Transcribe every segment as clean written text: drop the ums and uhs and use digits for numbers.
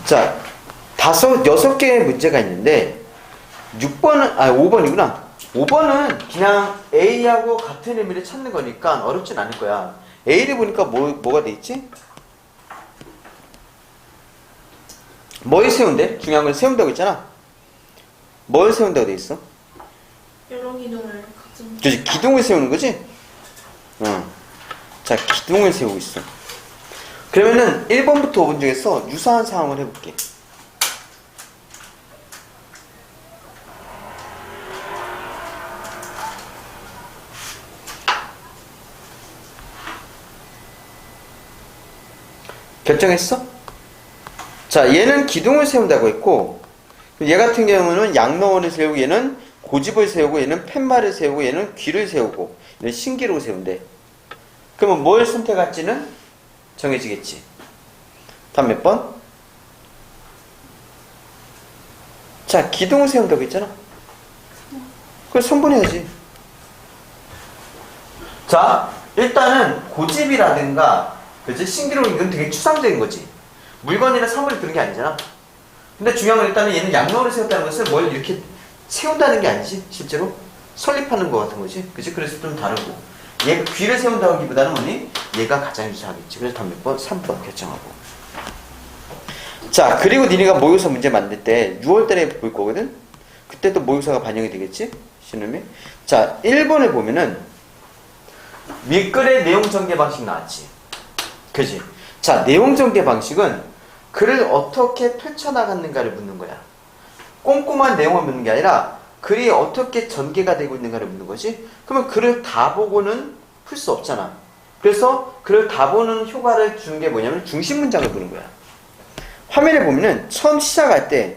자, 6개의 문제가 있는데 5번이구나. 5번은 그냥 A하고 같은 의미를 찾는 거니까 어렵진 않을 거야. A를 보니까 뭐가 돼 있지? 뭘 세운대? 중요한 건 세운다고 했잖아. 뭘 세운다고 돼 있어? 여러 기둥을 같은. 그렇지, 기둥을 세우는 거지? 자, 기둥을 세우고 있어. 그러면은 1번부터 5번 중에서 유사한 상황을 해볼게. 결정했어? 자, 얘는 기둥을 세운다고 했고, 얘 같은 경우는 양로원을 세우고, 얘는 고집을 세우고, 얘는 팻말을 세우고, 얘는 귀를 세우고, 얘는 신기록을 세운대. 그러면 뭘 선택할지는 정해지겠지. 다음 몇 번? 자, 기둥을 세운다고 했잖아. 그걸 선분해야지. 자, 일단은 고집이라든가, 그치? 신기록 이건 되게 추상적인 거지. 물건이나 사물을 두는 게 아니잖아. 근데 중요한 건 일단은 얘는 양로원을 세웠다는 것은 뭘 이렇게 세운다는 게 아니지, 실제로. 설립하는 거 같은 거지. 그치? 그래서 좀 다르고. 얘가 귀를 세운다고 하기보다는 뭐니? 얘가 가장 유사하겠지. 그래서 다음 몇 번? 3번 결정하고. 자, 그리고 니네가 모의고사 문제 만들 때 6월달에 볼 거거든? 그때 또 모의고사가 반영이 되겠지? 신음이. 자, 1번을 보면은 밑글의 내용 전개 방식 나왔지. 그지? 자, 내용 전개 방식은 글을 어떻게 펼쳐나갔는가를 묻는 거야. 꼼꼼한 내용을 묻는 게 아니라 글이 어떻게 전개가 되고 있는가를 묻는 거지. 그러면 글을 다 보고는 풀 수 없잖아. 그래서 글을 다 보는 효과를 주는 게 뭐냐면 중심 문장을 보는 거야. 화면에 보면은 처음 시작할 때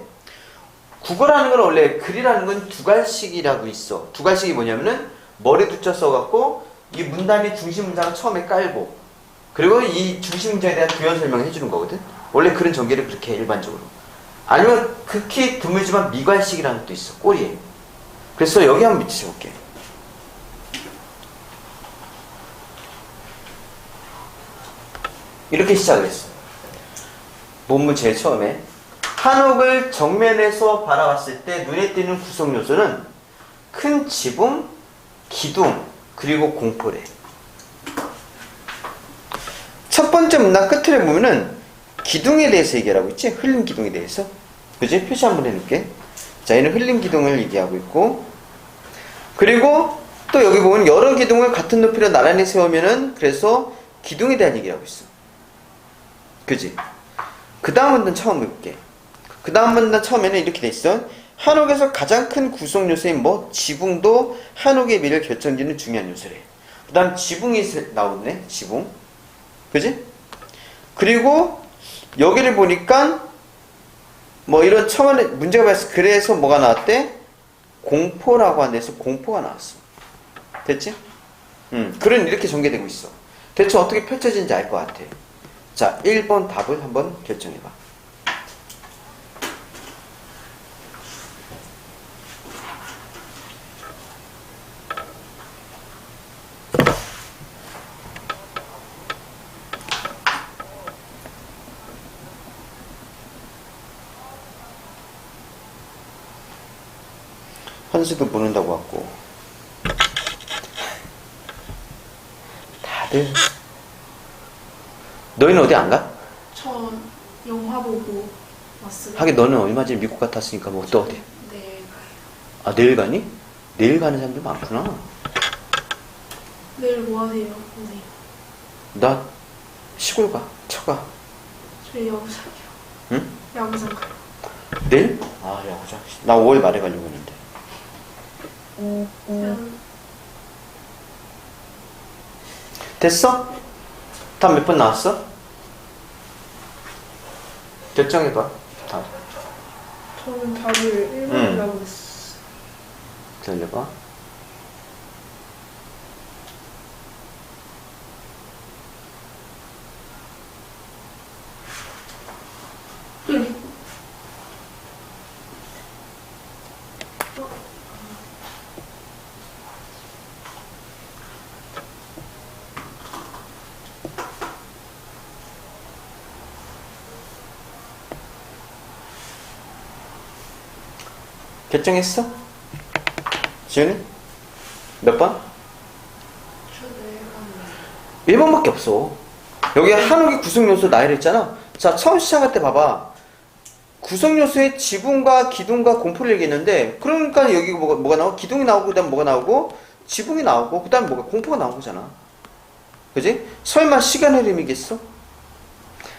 국어라는 건 원래 글이라는 건 두갈식이라고 있어. 두갈식이 뭐냐면은 머리 두자 써갖고 이 문단의 중심 문장을 처음에 깔고 그리고 이 중심 문장에 대한 부연 설명을 해주는 거거든. 원래 글은 전개를 그렇게 해, 일반적으로. 아니면 극히 드물지만 미괄식이라는 것도 있어. 꼬리에. 그래서 여기 한번 밑으셔볼게. 이렇게 시작을 했어. 본문 제일 처음에 한옥을 정면에서 바라봤을 때 눈에 띄는 구성 요소는 큰 지붕, 기둥, 그리고 공포래. 첫 번째 문단 끝을 보면은 기둥에 대해서 얘기하고 있지? 흘림 기둥에 대해서. 그지? 표시 한번 해놓을게. 자, 얘는 흘림 기둥을 얘기하고 있고, 그리고 또 여기 보면 여러 기둥을 같은 높이로 나란히 세우면은 그래서 기둥에 대한 얘기를 하고 있어. 그지? 그 다음 문단 처음 볼게. 그 다음 문단 처음에는 이렇게 돼 있어. 한옥에서 가장 큰 구성 요소인 뭐 지붕도 한옥의 미를 결정짓는 중요한 요소래. 그 다음 지붕이 나오네. 지붕. 그지? 그리고 여기를 보니까 뭐 이런 처음에 문제가 봤어. 그래서 뭐가 나왔대? 공포라고 한 데서 공포가 나왔어. 됐지? 글은 이렇게 전개되고 있어. 대체 어떻게 펼쳐진지 알 것 같아. 자, 1번 답을 한번 결정해봐. 현수도 모른다고 왔고 다들 너희는 어디 안 가? 저 영화 보고 왔어요. 하긴 너는 얼마 전에 미국 갔다 왔으니까 뭐 또 어디? 내일 가요. 아, 내일 가니? 내일 가는 사람들 많구나. 내일 뭐 하세요, 선생님? 나 시골 가. 처가. 저희 야구장이요. 응? 야구장 가요. 내일? 아, 야구장. 나 5월 말에 가려고 했는데. 됐어? 답 몇 번 나왔어? 결정해봐. 답. 저는 답을 1번이라고 했어. 기다려봐. 결정했어? 지훈이? 몇 번? 저도 1번밖에 없어. 여기 한옥의 구성요소 나열을 했잖아. 자, 처음 시작할 때 봐봐. 구성요소의 지붕과 기둥과 공포를 얘기했는데, 그러니까 여기 뭐가 나오고, 기둥이 나오고, 그 다음 뭐가 나오고, 지붕이 나오고, 그 다음 뭐가 공포가 나온 거잖아. 그지? 설마 시간 흐름이겠어?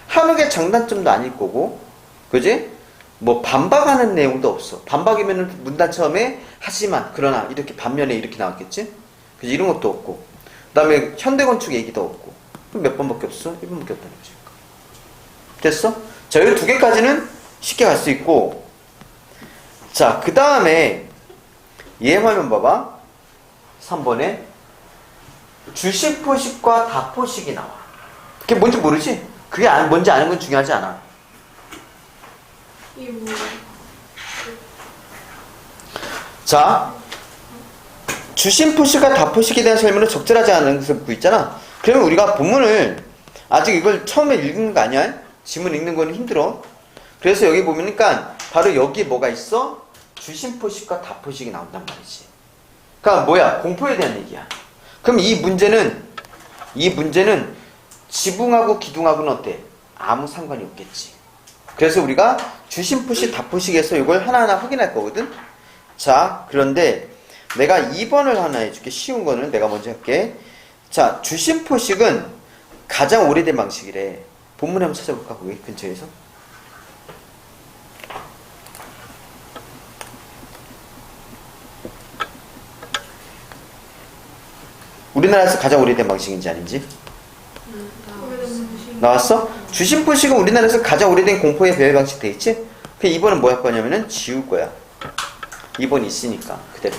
한옥의 장단점도 아닐 거고, 그지? 뭐 반박하는 내용도 없어. 반박이면은 문단 처음에 하지만, 그러나, 이렇게 반면에 이렇게 나왔겠지? 그지? 이런 것도 없고. 그 다음에 현대건축 얘기도 없고. 그럼 몇 번밖에 없어? 1번밖에 없다는 거지. 됐어? 자, 이 두 개까지는 쉽게 갈 수 있고. 자, 그 다음에 얘 화면 봐봐. 3번에 주식포식과 다포식이 나와. 그게 뭔지 모르지? 그게 뭔지 아는 건 중요하지 않아. 이거 자, 주심포식과 다포식에 대한 설명은 적절하지 않은 것을 묻고 있잖아. 그러면 우리가 본문을 아직 이걸 처음에 읽는 거 아니야? 지문 읽는 거는 힘들어. 그래서 여기 보니까 바로 여기 뭐가 있어? 주심포식과 다포식이 나온단 말이지. 그러니까 뭐야? 공포에 대한 얘기야. 그럼 이 문제는 지붕하고 기둥하고는 어때? 아무 상관이 없겠지. 그래서 우리가 주심포식, 다포식에서 이걸 하나하나 확인할 거거든. 자, 그런데 내가 2번을 하나 해줄게. 쉬운 거는 내가 먼저 할게. 자, 주심포식은 가장 오래된 방식이래. 본문에 한번 찾아볼까? 거기 근처에서. 우리나라에서 가장 오래된 방식인지 아닌지 나왔어? 주심포식은 우리나라에서 가장 오래된 공포의 배열 방식 돼 있지? 그 2번은 뭐 할 거냐면은 지울 거야. 2번이 있으니까 그대로.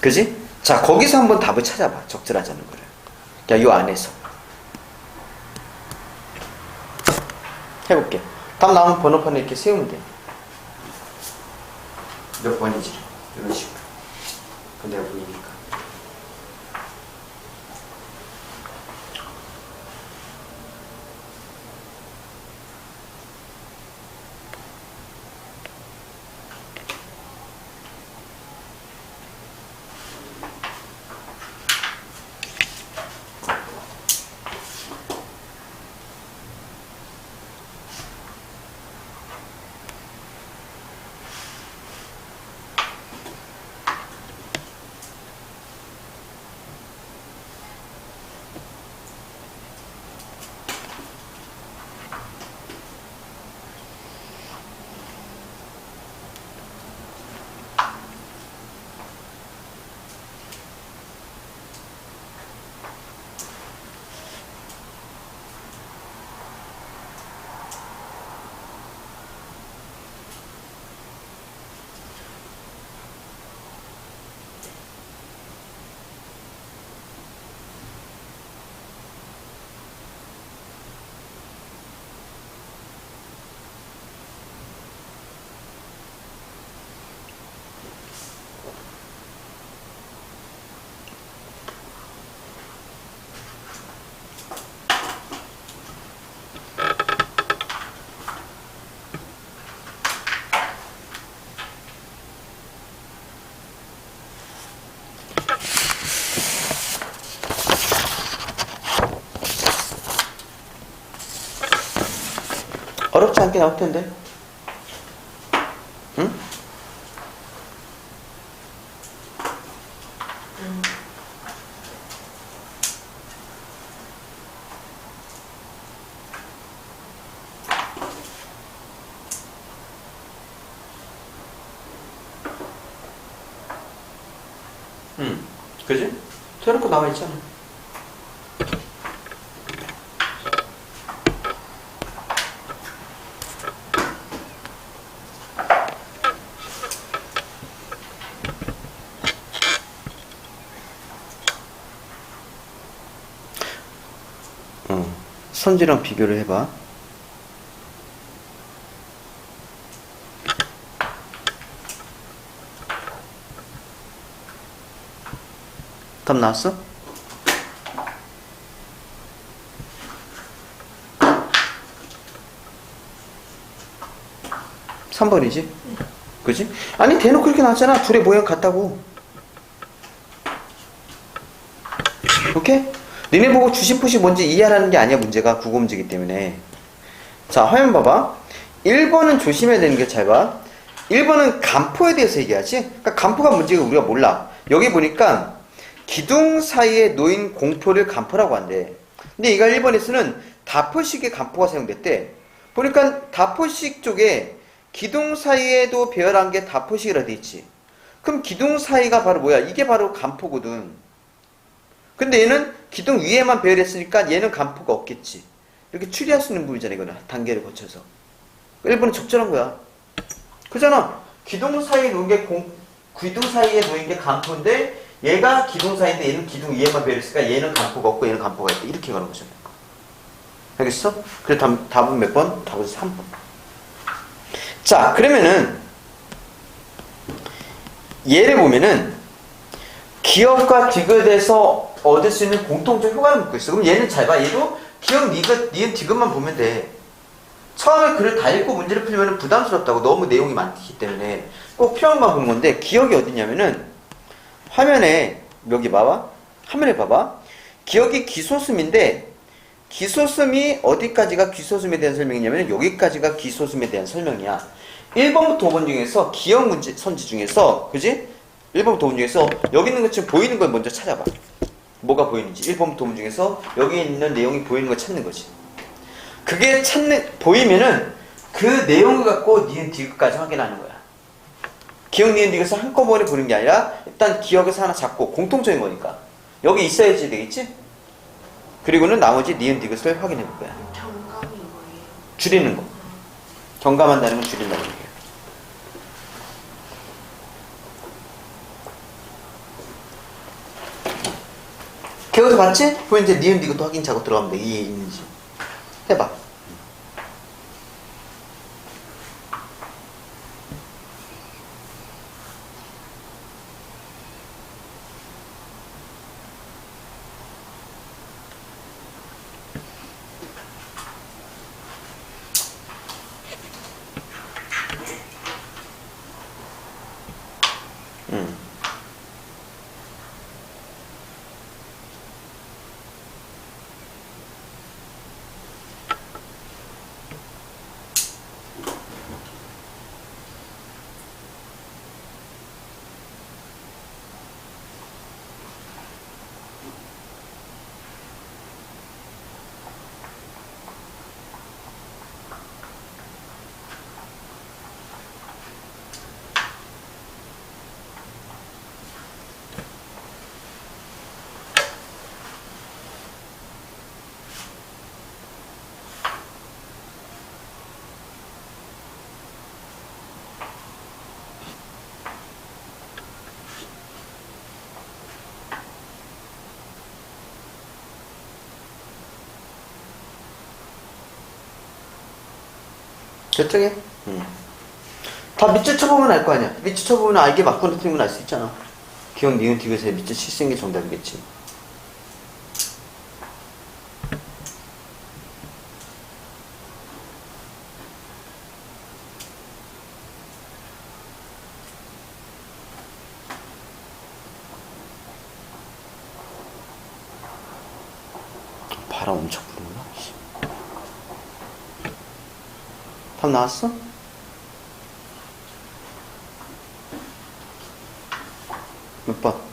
그지? 자, 거기서 한번 답을 찾아봐. 적절하자는 거를. 야, 요 안에서 해볼게. 답 나오면 번호판에 이렇게 세우면 돼. 몇 번인지 이런 식으로. 그럼 내가 보이니까. 어렵지 않게 나올 텐데. 응? 응. 그지? 대놓고 나와 있잖아. 선지랑 비교를 해봐. 답 나왔어? 3번이지? 그지? 아니 대놓고 그렇게 나왔잖아. 둘의 모양 같다고. 오케이? 너네 보고 주심푸시 뭔지 이해하라는 게 아니야. 문제가 국어 문제이기 때문에. 자, 화면 봐봐. 1번은 조심해야 되는 게 잘 봐. 1번은 간포에 대해서 얘기하지. 그러니까 간포가 문제가 우리가 몰라. 여기 보니까 기둥 사이에 놓인 공포를 간포라고 한대. 근데 얘가 1번에서는 다포식의 간포가 사용됐대. 보니까 다포식 쪽에 기둥 사이에도 배열한 게 다포식이라 돼 있지. 그럼 기둥 사이가 바로 뭐야? 이게 바로 간포거든. 근데 얘는 기둥 위에만 배열했으니까 얘는 간포가 없겠지. 이렇게 추리할 수 있는 부분이잖아. 이거는 단계를 거쳐서. 1번은 적절한 거야. 그잖아. 기둥 사이에 놓인 게 기둥 사이에 놓인 게 간포인데 얘가 기둥 사이인데 얘는 기둥 위에만 배열했으니까 얘는 간포가 없고 얘는 간포가 있다. 이렇게 가는 거잖아. 알겠어? 그래 답은 몇 번? 답은 3번. 자, 그러면은 얘를 보면은 기억과 디귿에서 얻을 수 있는 공통적 효과를 묻고 있어. 그럼 얘는 잘 봐. 얘도 기억, 니은, 디귿만 보면 돼. 처음에 글을 다 읽고 문제를 풀면 부담스럽다고. 너무 내용이 많기 때문에 꼭 필요한 것만 보는 건데 기억이 어디냐면은 화면에 여기 봐봐. 화면에 봐봐. 기억이 기소수인데 기소수이 어디까지가 기소수에 대한 설명이냐면 여기까지가 기소수에 대한 설명이야. 1번부터 5번 중에서 기억 문제 선지 중에서 그지? 1번부터 5번 중에서 여기 있는 것처럼 보이는 걸 먼저 찾아봐. 뭐가 보이는지 1번부터 5번 중에서 여기 있는 내용이 보이는 걸 찾는 거지. 그게 보이면은 그 내용을 갖고 니은 디귿까지 확인하는 거야. 기억 니은 디귿을 한꺼번에 보는 게 아니라 일단 기억에서 하나 잡고 공통적인 거니까 여기 있어야지 되겠지? 그리고는 나머지 니은 디귿을 확인해 볼 거야. 경감이 뭐예요? 줄이는 거. 경감한다는 건 줄인다는 얘기예요. 기억에서 봤지? 그럼 이제 니은 디귿도 확인 작업 들어가면 돼. 이해 있는지. 해봐. 저쪽에? 다 밑줄 쳐보면 알 거 아니야. 밑줄 쳐보면 이게 맞구나 틀린 건 알 수 있잖아. 기억, 니은, 디귿에 밑줄 칠수있는 게 정답이겠지. 바람 엄청 부는구나. 답 나왔어? 몇 번?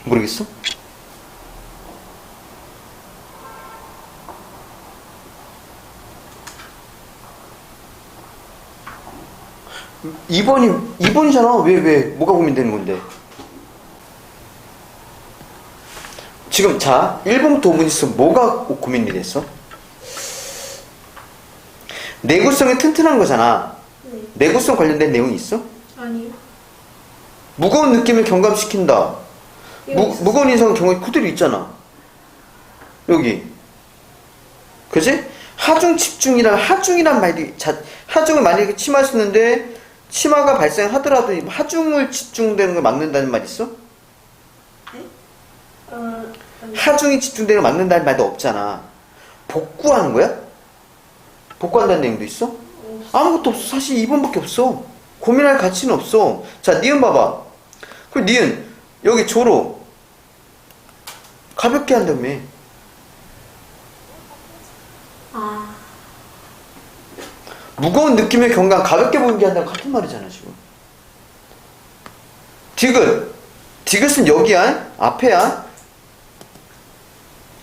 모르겠어? 이번이잖아. 왜? 뭐가 고민되는 건데? 지금, 자, 1번부터 5번 있어. 뭐가 고민이 됐어? 내구성이 튼튼한 거잖아. 네. 내구성 관련된 내용이 있어? 아니요. 무거운 느낌을 경감시킨다. 무거운 인상은 경감이 그대로 있잖아. 여기. 그지? 하중이란 말이, 하중을 만약에 치마 쓰는데, 치마가 발생하더라도 하중을 집중되는 걸 막는다는 말 있어? 네? 아니. 하중이 집중되는 걸 막는다는 말도 없잖아. 복구하는 거야? 복구한다는 내용도 있어? 아무것도 없어. 사실 2번밖에 없어. 고민할 가치는 없어. 자, 니은 봐봐. 그 니은, 여기 조로. 가볍게 한다며. 아. 무거운 느낌의 경감, 가볍게 보이게 한다는 같은 말이잖아, 지금. 디귿. 디귿은 여기야. 앞에야.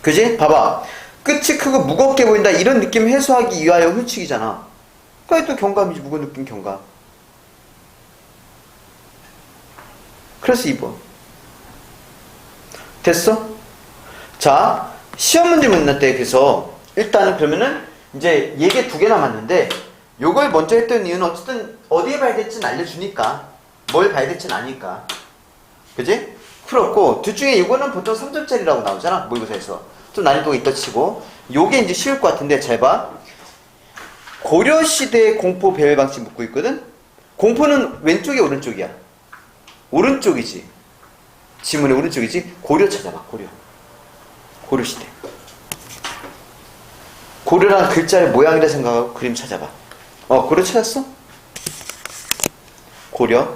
그지? 봐봐. 끝이 크고 무겁게 보인다. 이런 느낌 해소하기 위하여 훌칙이잖아. 그러니까 또 경감이지. 무거운 느낌 경감. 그래서 2번. 됐어? 자, 시험 문제 만날 때 그래서 일단은 그러면은 이제 얘기 2개 남았는데 요걸 먼저 했던 이유는 어쨌든 어디에 봐야 될지는 알려주니까 뭘 봐야 될지는 아니까. 그지? 풀었고 둘 중에 이거는 보통 3점짜리라고 나오잖아. 모의고사에서. 좀 난이도가 있다 치고 요게 이제 쉬울 것 같은데 잘 봐. 고려시대의 공포 배열 방식 묻고 있거든. 공포는 왼쪽이야 오른쪽이야? 오른쪽이지. 지문의 오른쪽이지. 고려 찾아봐. 고려시대. 고려란 글자의 모양이라 생각하고 그림 찾아봐. 고려 찾았어? 고려.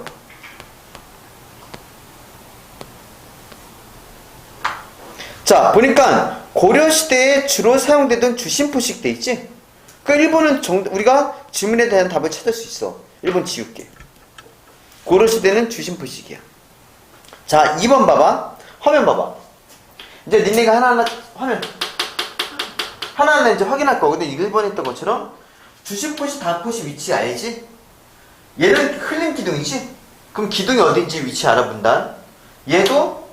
자, 보니까 고려시대에 주로 사용되던 주심포식 돼 있지? 그 1번은 우리가 질문에 대한 답을 찾을 수 있어. 1번 지울게. 고려시대는 주심포식이야. 자, 2번 봐봐. 화면 봐봐. 이제 니네가 하나하나 하나하나 이제 확인할 거거든. 1번 했던 것처럼 주심포식, 단포식 위치 알지? 얘는 흘림 기둥이지? 그럼 기둥이 어딘지 위치 알아본다. 얘도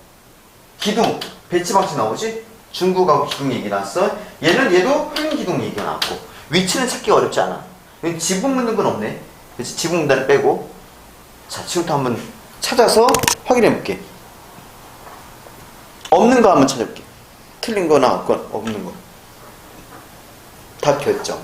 기둥, 배치 방식 나오지? 중국하고 기둥 얘기 나왔어. 얘도 흘림 기둥 얘기가 나왔고. 위치는 찾기가 어렵지 않아. 지붕 묻는 건 없네. 그렇지? 지붕 문단을 빼고. 자, 지금부터 한번 찾아서 확인해 볼게. 없는 거 한번 찾아볼게. 틀린 거나 없는 거. 다 결정.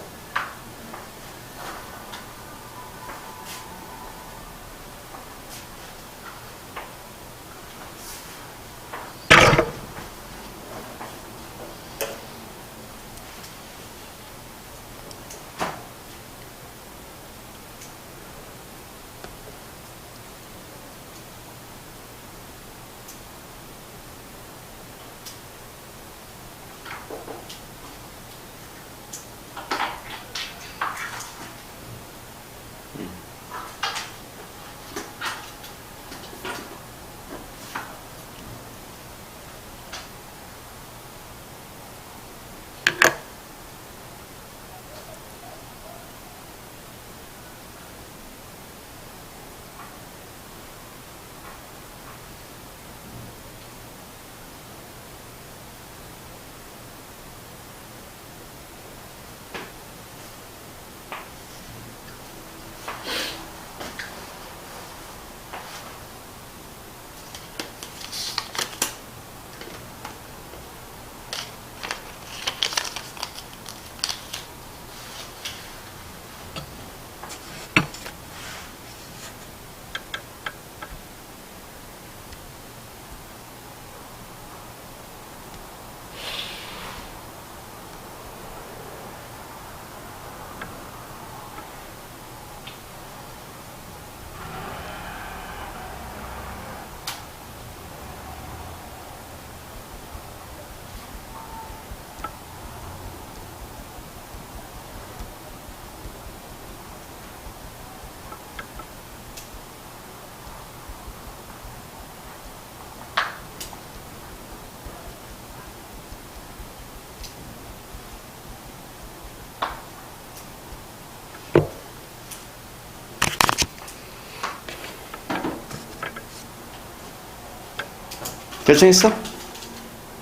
결정했어?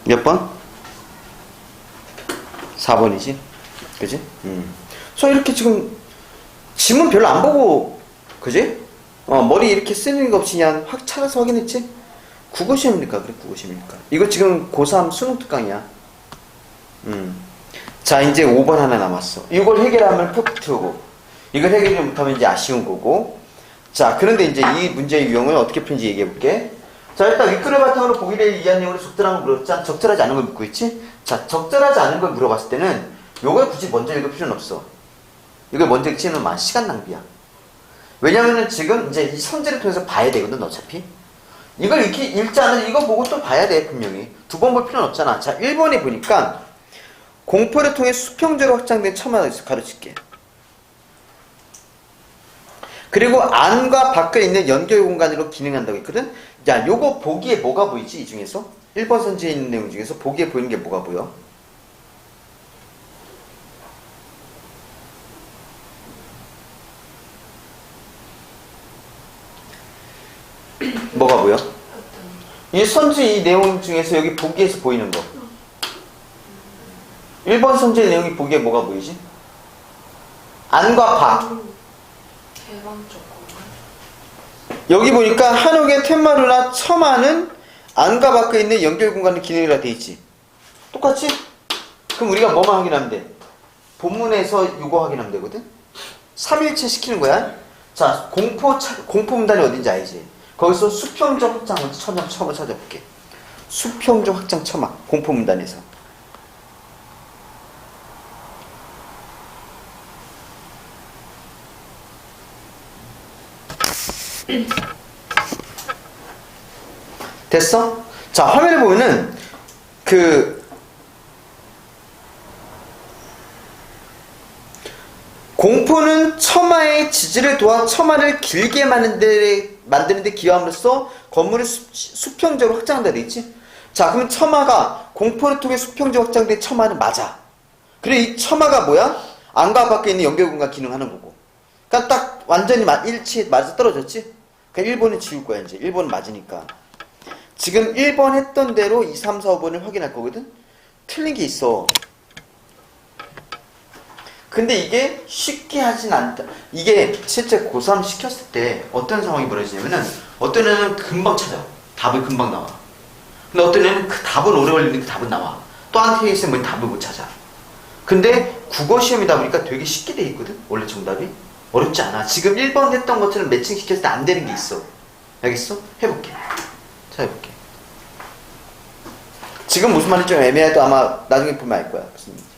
몇 번? 4번이지? 그지? 그래서 이렇게 지금 지문 별로 안 보고, 그지? 머리 이렇게 쓰는 거 없이 그냥 확 찾아서 확인했지? 국어 시험이니까, 그래, 국어 시험이니까. 이거 지금 고3 수능 특강이야. 자, 이제 5번 하나 남았어. 이걸 해결하면 퍼펙트고, 이걸 해결 못하면 이제 아쉬운 거고. 자, 그런데 이제 이 문제의 유형을 어떻게 푸는지 얘기해 볼게. 자, 일단 윗글을 바탕으로 보기를 이해한 내용으로 적절한 걸 물었잖아. 적절하지 않은 걸 묻고 있지? 자, 적절하지 않은 걸 물어봤을 때는 요걸 굳이 먼저 읽을 필요는 없어. 이걸 먼저 읽지는 시간 낭비야. 왜냐면은 지금 이제 이 선제를 통해서 봐야 되거든, 어차피. 이걸 이렇게 읽지 않은 이거 보고 또 봐야 돼, 분명히. 두 번 볼 필요는 없잖아. 자, 1번에 보니까 공포를 통해 수평적으로 확장된 첨화가 있어. 가르칠게. 그리고 안과 밖에 있는 연결 공간으로 기능한다고 했거든? 야, 요거 보기에 뭐가 보이지? 이 중에서? 1번 선지에 있는 내용 중에서 보기에 보이는 게 뭐가 보여? 뭐가 보여? 이 선지 이 내용 중에서 여기 보기에서 보이는 거. 1번 선지의 내용이 보기에 뭐가 보이지? 안과 밖. 개방적 공간? 여기 보니까 한옥의 텐마루나 처마는 안과 밖에 있는 연결 공간의 기능이라 돼 있지. 똑같지? 그럼 우리가 뭐만 확인하면 돼? 본문에서 이거 확인하면 되거든? 3일체 시키는 거야. 자, 공포 문단이 어딘지 알지? 거기서 수평적 확장 처마 찾아볼게. 수평적 확장 처마 공포 문단에서. 됐어? 자, 화면을 보면은 공포는 처마의 지지를 도와 처마를 길게 만드는데 기여함으로써 건물을 수평적으로 확장한다 되겠지? 자, 그러면 처마가 공포를 통해 수평적으로 확장된 처마는 맞아. 그리고 이 처마가 뭐야? 안과 밖에 있는 연결 공간 기능하는 거고. 그러니까 딱 완전히 일치에 맞아 떨어졌지? 그러니까 1번은 지울 거야, 이제. 1번은 맞으니까. 지금 1번 했던 대로 2, 3, 4, 5번을 확인할 거거든? 틀린 게 있어. 근데 이게 쉽게 하진 않다. 이게 실제 고3 시켰을 때 어떤 상황이 벌어지냐면은 어떤 애는 금방 찾아. 답이 금방 나와. 근데 어떤 애는 그 답은 오래 걸리는데 그 답은 나와. 또 한 케이스는 답을 못 찾아. 근데 국어 시험이다 보니까 되게 쉽게 돼 있거든? 원래 정답이. 어렵지 않아. 지금 1번 했던 것처럼 매칭 시켰을 때 안 되는 게 있어. 알겠어? 해볼게. 자, 해볼게. 지금 무슨 말인지 좀 애매해도 아마 나중에 보면 알 거야. 무슨 말인지.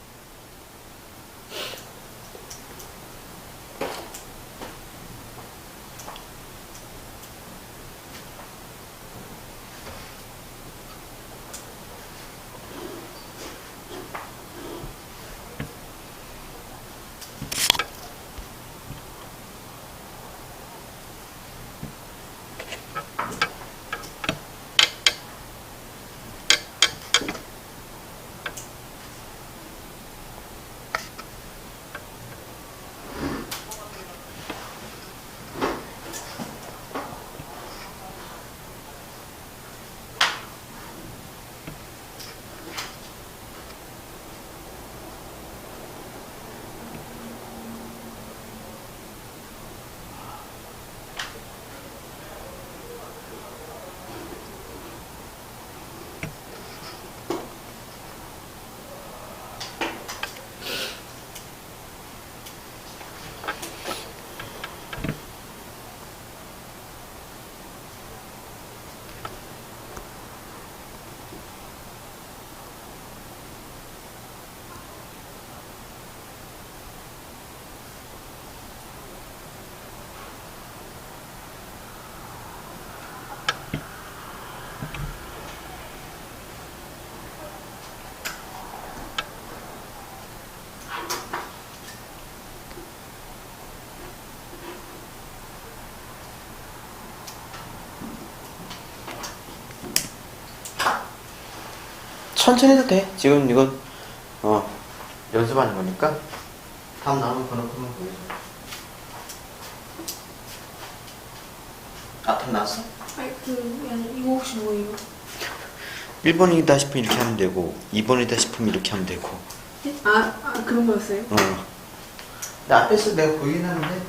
천천히 해도 돼. 지금 이거 연습하는 거니까. 다음 나오는 번호 한번 보여줘. 아, 답 나왔어? 아니, 이거 혹시 뭐예요? 1번이다 싶으면 이렇게 하면 되고 2번이다 싶으면 이렇게 하면 되고. 그런 거였어요? 근데 앞에서 내가 보이긴 하는데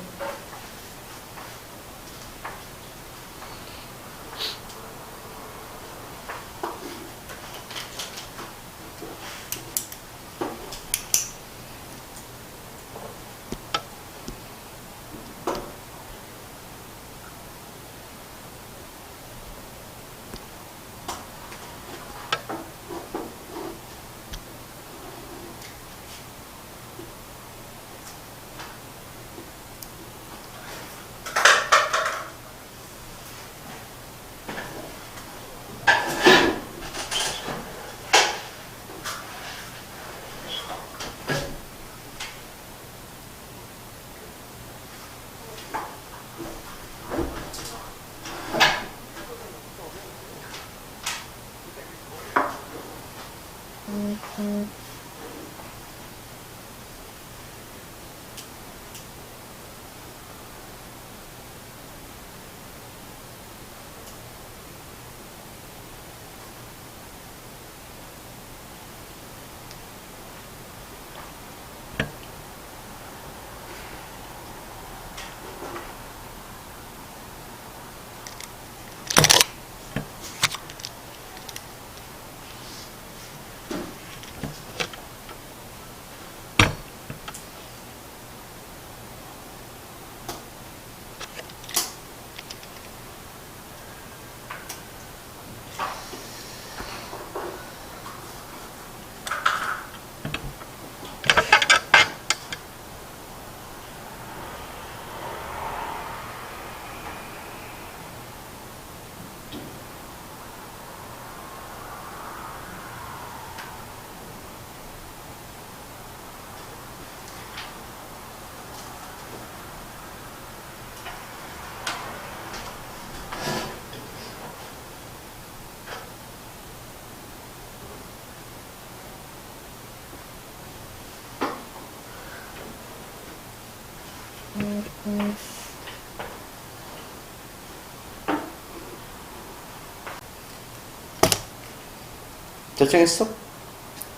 결정했어?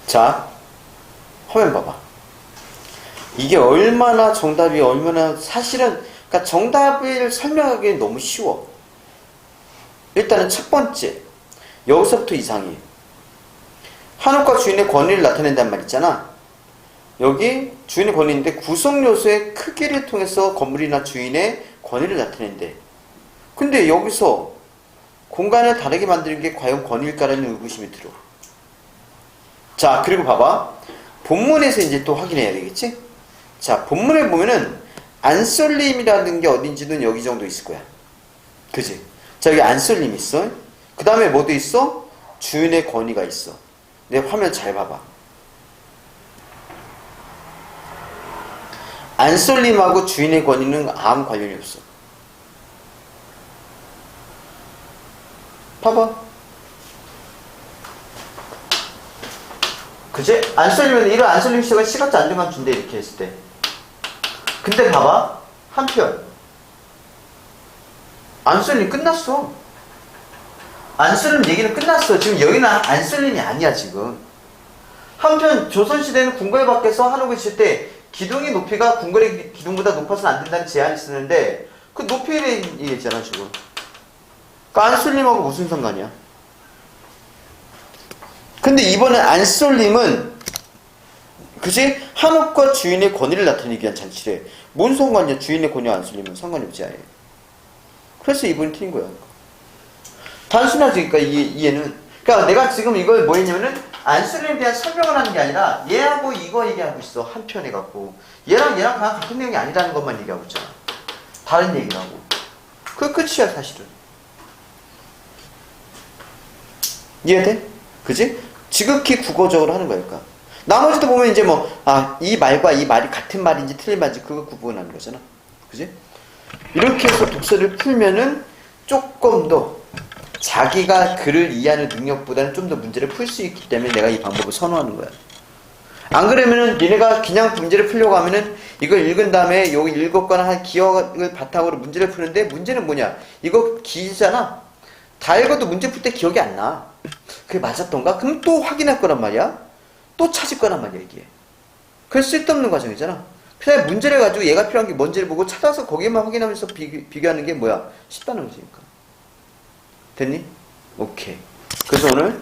자, 화면 봐봐. 이게 얼마나 정답이 얼마나 사실은 그러니까 정답을 설명하기엔 너무 쉬워. 일단은 첫 번째, 여기서부터 이상해. 한옥과 주인의 권위를 나타낸단 말 있잖아. 여기 주인의 권위인데 구성 요소의 크기를 통해서 건물이나 주인의 권위를 나타낸대. 근데 여기서 공간을 다르게 만드는 게 과연 권위일까라는 의구심이 들어. 자, 그리고 봐봐. 본문에서 이제 또 확인해야 되겠지? 자, 본문에 보면은 안쏠림이라는 게 어딘지는 여기 정도 있을 거야. 그지? 자, 여기 안쏠림 있어. 그 다음에 뭐도 있어? 주인의 권위가 있어. 내 화면 잘 봐봐. 안쏠림하고 주인의 권위는 아무 관련이 없어. 봐봐. 그치? 안쏠리면 이런 안쏠림 시작은 시각적 안정감 준대 이렇게 했을 때. 근데 봐봐. 한편 안쏠림 끝났어. 안쏠림 얘기는 끝났어. 지금 여기는 안쏠림이 아니야 지금. 한편 조선시대는 궁궐 밖에서 한옥을 칠 때 기둥의 높이가 궁궐의 기둥보다 높아서는 안 된다는 제한이 있었는데 그 높이를 얘기했잖아 지금. 그러니까 안쏠림하고 무슨 상관이야? 근데 이번엔 안쏠림은 그치? 한옥과 주인의 권위를 나타내기 위한 잔치래. 뭔 상관이야? 주인의 권위와 안쏠림은 상관이 없지 아예. 그래서 이번이 틀린 거야. 단순하지. 그러니까 이해는. 그러니까 내가 지금 이걸 뭐 했냐면은 안쏠림에 대한 설명을 하는 게 아니라 얘하고 이거 얘기하고 있어. 한편 해갖고 얘랑 같은 내용이 아니라는 것만 얘기하고 있잖아. 다른 얘기라고. 그게 끝이야 사실은. 이해돼? 그지? 지극히 국어적으로 하는 거니까. 나머지도 보면 이제 뭐, 이 말과 이 말이 같은 말인지 틀린 말인지 그거 구분하는 거잖아. 그지? 이렇게 해서 독서를 풀면은 조금 더 자기가 글을 이해하는 능력보다는 좀 더 문제를 풀 수 있기 때문에 내가 이 방법을 선호하는 거야. 안 그러면은 니네가 그냥 문제를 풀려고 하면은 이걸 읽은 다음에 여기 읽었거나 한 기억을 바탕으로 문제를 푸는데 문제는 뭐냐? 이거 기잖아. 다 읽어도 문제 풀 때 기억이 안 나. 그게 맞았던가? 그럼 또 확인할 거란 말이야. 또 찾을 거란 말이야 이게. 그래서 쓸데없는 과정이잖아. 그냥 문제를 가지고 얘가 필요한 게 뭔지를 보고 찾아서 거기만 확인하면서 비교하는 게 뭐야? 쉽다는 거지니까. 됐니? 오케이. 그래서 오늘